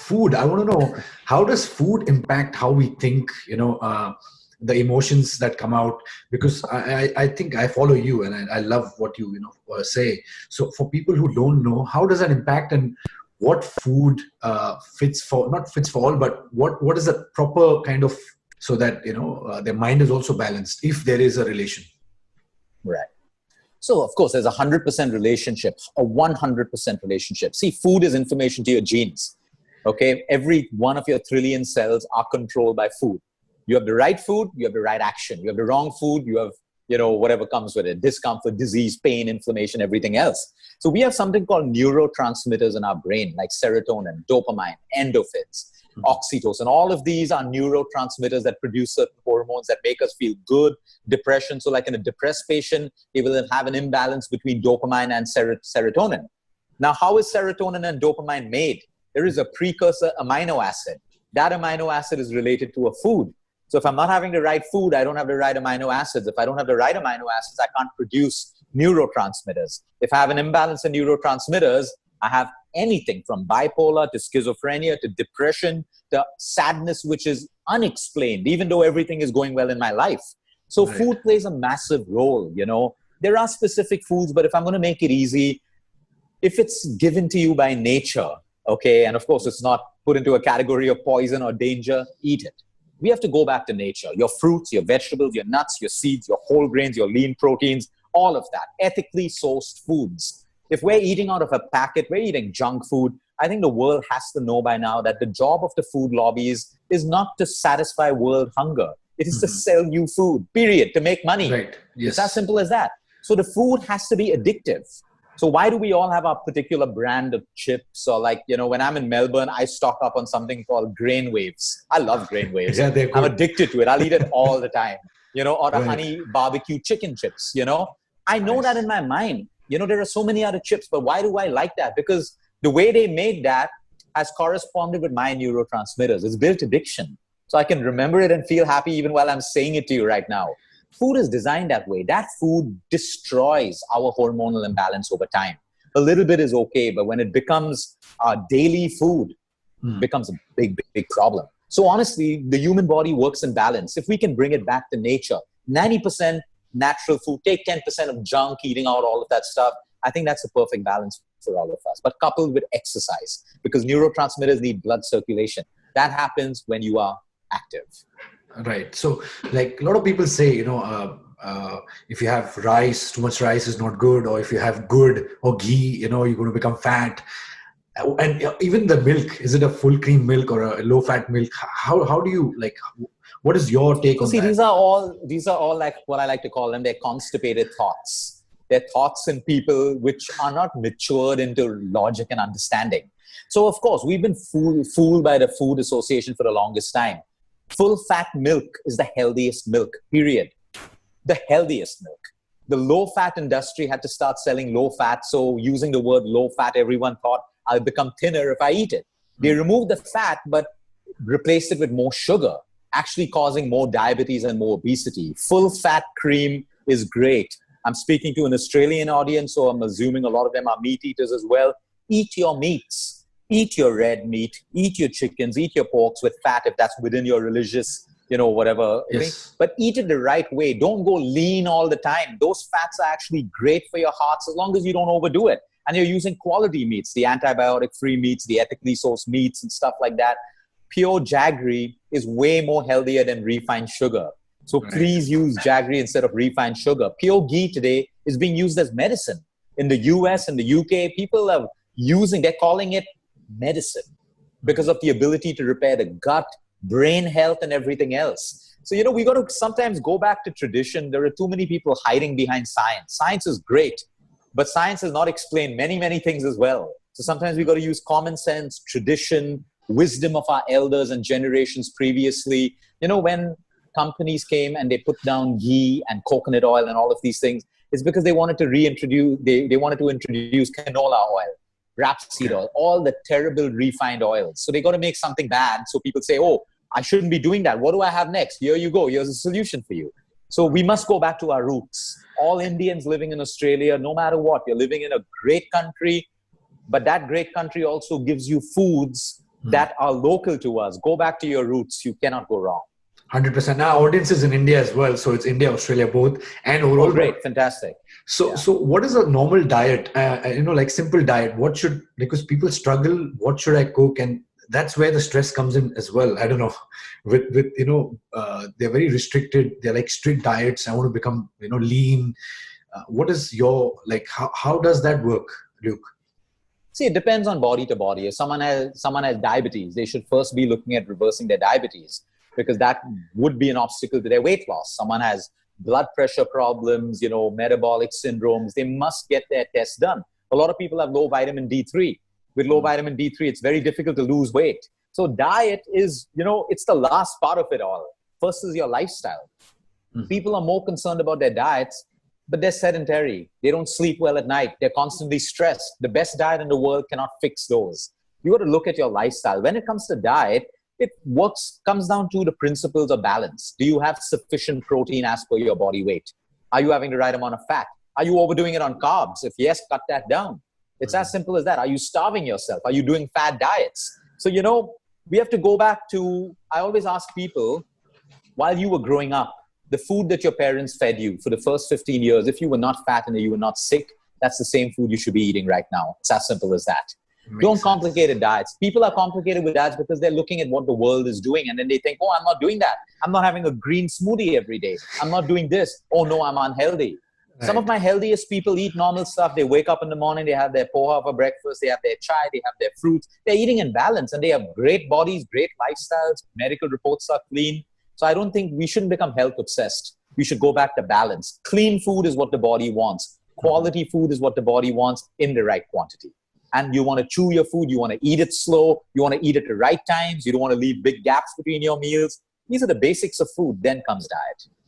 food, I want to know, how does food impact how we think, the emotions that come out? Because I think I follow you, and I love what you, say. So for people who don't know, how does that impact, and what food fits for, not fits for all, but what is a proper kind of, so that, their mind is also balanced if there is a relation. Right. So, of course, there's a 100% relationship, a 100% relationship. See, food is information to your genes. Okay? Every one of your trillion cells are controlled by food. You have the right food, you have the right action. You have the wrong food, you have, whatever comes with it, discomfort, disease, pain, inflammation, everything else. So we have something called neurotransmitters in our brain, like serotonin, dopamine, endorphins, oxytocin. All of these are neurotransmitters that produce certain hormones that make us feel good. Depression. So like in a depressed patient, they will have an imbalance between dopamine and serotonin. Now, how is serotonin and dopamine made? There is a precursor amino acid. That amino acid is related to a food. So if I'm not having the right food, I don't have the right amino acids. If I don't have the right amino acids, I can't produce neurotransmitters. If I have an imbalance in neurotransmitters, I have anything from bipolar to schizophrenia to depression to sadness, which is unexplained, even though everything is going well in my life. So Right. Food plays a massive role, There are specific foods, but if I'm going to make it easy, if it's given to you by nature, okay, and of course it's not put into a category of poison or danger, eat it. We have to go back to nature. Your fruits, your vegetables, your nuts, your seeds, your whole grains, your lean proteins, all of that. Ethically sourced foods. If we're eating out of a packet, we're eating junk food. I think the world has to know by now that the job of the food lobbies is not to satisfy world hunger. It is to sell you food, period, to make money. Right. Yes. It's as simple as that. So the food has to be addictive. So why do we all have our particular brand of chips? Or like, when I'm in Melbourne, I stock up on something called Grain Waves. I love Grain Waves. Yeah, they're good. I'm addicted to it. I'll eat it all the time, or the Right. honey barbecue chicken chips, I know Nice. that in my mind. There are so many other chips, but why do I like that? Because the way they made that has corresponded with my neurotransmitters. It's built addiction. So I can remember it and feel happy even while I'm saying it to you right now. Food is designed that way. That food destroys our hormonal imbalance over time. A little bit is okay, but when it becomes our daily food, it becomes a big, big problem. So honestly, the human body works in balance. If we can bring it back to nature, 90% natural food, take 10% of junk, eating out all of that stuff, I think that's a perfect balance for all of us. But coupled with exercise, because neurotransmitters need blood circulation. That happens when you are active. Right. So, like a lot of people say, if you have rice, too much rice is not good, or if you have good or ghee, you're going to become fat. And even the milk, is it a full cream milk or a low fat milk? How do you what is your take on See, that? these are all like what I like to call them. They're constipated thoughts. They're thoughts in people which are not matured into logic and understanding. So, of course, we've been fooled by the Food Association for the longest time. Full fat milk is the healthiest milk, period. The healthiest milk. The low fat industry had to start selling low fat. So using the word low fat, everyone thought I'll become thinner if I eat it. They removed the fat, but replaced it with more sugar, actually causing more diabetes and more obesity. Full fat cream is great. I'm speaking to an Australian audience, so I'm assuming a lot of them are meat eaters as well. Eat your meats. Eat your red meat, eat your chickens, eat your porks with fat if that's within your religious, whatever. Yes. But eat it the right way. Don't go lean all the time. Those fats are actually great for your hearts as long as you don't overdo it. And you're using quality meats, the antibiotic-free meats, the ethically sourced meats and stuff like that. Pure jaggery is way more healthier than refined sugar. So please use jaggery instead of refined sugar. Pure ghee today is being used as medicine. In the US and the UK, people are they're calling it medicine because of the ability to repair the gut, brain health, and everything else. So, we got to sometimes go back to tradition. There are too many people hiding behind science. Science is great, but science has not explained many, many things as well. So sometimes we got to use common sense, tradition, wisdom of our elders and generations previously. When companies came and they put down ghee and coconut oil and all of these things, it's because they wanted to they wanted to introduce canola oil, rapeseed oil, all the terrible refined oils. So they got to make something bad. So people say, oh, I shouldn't be doing that. What do I have next? Here you go. Here's a solution for you. So we must go back to our roots. All Indians living in Australia, no matter what, you're living in a great country, but that great country also gives you foods that are local to us. Go back to your roots. You cannot go wrong. 100%. Now, audience is in India as well, so it's India, Australia, both, and Oh, overall. great. Fantastic. So, Yeah. so what is a normal diet? Like simple diet. What should, because people struggle. What should I cook? And that's where the stress comes in as well. I don't know. With they're very restricted. They're like strict diets. I want to become lean. What is your like? How does that work, Luke? See, it depends on body to body. If someone has diabetes, they should first be looking at reversing their diabetes, because that would be an obstacle to their weight loss. Someone has blood pressure problems, metabolic syndromes. They must get their tests done. A lot of people have low vitamin D3. With low vitamin D3, it's very difficult to lose weight. So diet is, it's the last part of it all. First is your lifestyle. People are more concerned about their diets, but they're sedentary. They don't sleep well at night. They're constantly stressed. The best diet in the world cannot fix those. You got to look at your lifestyle. When it comes to diet, it comes down to the principles of balance. Do you have sufficient protein as per your body weight? Are you having the right amount of fat? Are you overdoing it on carbs? If yes, cut that down. It's as simple as that. Are you starving yourself? Are you doing fad diets? So, we have to go back to, I always ask people, while you were growing up, the food that your parents fed you for the first 15 years, if you were not fat and you were not sick, that's the same food you should be eating right now. It's as simple as that. Don't complicate diets. People are complicated with diets because they're looking at what the world is doing. And then they think, oh, I'm not doing that. I'm not having a green smoothie every day. I'm not doing this. Oh, no, I'm unhealthy. Right. Some of my healthiest people eat normal stuff. They wake up in the morning. They have their poha for breakfast. They have their chai. They have their fruits. They're eating in balance. And they have great bodies, great lifestyles. Medical reports are clean. So I don't think we shouldn't become health obsessed. We should go back to balance. Clean food is what the body wants. Quality food is what the body wants in the right quantity. And you want to chew your food. You want to eat it slow. You want to eat at the right times. You don't want to leave big gaps between your meals. These are the basics of food. Then comes diet.